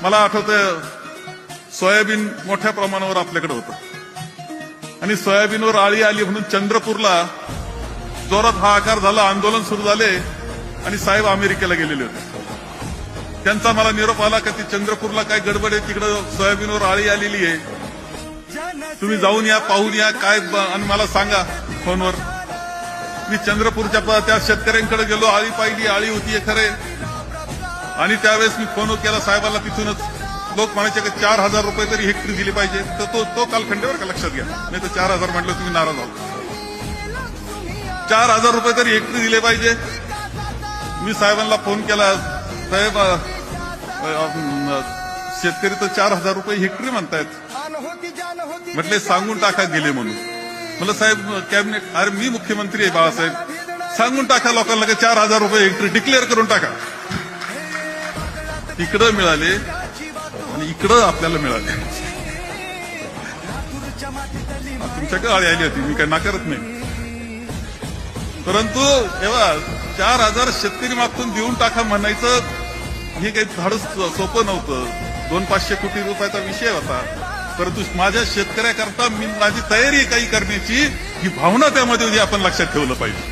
मला आठवतं सोयाबीन मोठ्या प्रमाणावर आपल्याकडे होतं आणि सोयाबीनवर आळी आली म्हणून चंद्रपूरला जोरात हाहाकार झाला, आंदोलन सुरू झाले आणि साहेब अमेरिकेला गेलेले होते. त्यांचा मला निरोप आला की ती चंद्रपूरला काय गडबड आहे, तिकडं सोयाबीनवर आळी आलेली आहे, तुम्ही जाऊन या, पाहून या काय आणि मला सांगा फोनवर. मी चंद्रपूरच्या त्या शेतकऱ्यांकडे गेलो, आळी पाहिली, आळी होती खरे. आणि त्यावेळेस मी फोन केला साहेबाला, तिथूनच लोक म्हणायचे की 4,000 रुपये तरी हेक्टरी दिली पाहिजे. तर तो कालखंडावर का लक्षात घ्या, नाही तर 4,000 म्हटलं तुम्ही नाराज आहात. 4,000 रुपये तरी हेक्टरी दिले पाहिजे. मी साहेबांना फोन केला, साहेब शेतकरी तर 4,000 रुपये हेक्टरी म्हणतायत, म्हटले सांगून टाका गेले म्हणून. म्हणलं साहेब कॅबिनेट, अरे मी मुख्यमंत्री आहे बाळासाहेब, सांगून टाका लोकांना की 4,000 रुपये हेक्टरी डिक्लेअर करून टाका. इकडं मिळाले आणि इकडं आपल्याला मिळाले. तुमच्याकडे आळी आली होती, मी काही नाकारत नाही, परंतु तेव्हा 4,000 शेतकरी मागून देऊन टाका म्हणायचं हे काही धाडस सोपं नव्हतं. 200-500 कोटी रुपयाचा विषय होता, परंतु माझ्या शेतकऱ्याकरता माझी तयारी काही करण्याची ही भावना त्यामध्ये आपण लक्षात ठेवलं पाहिजे.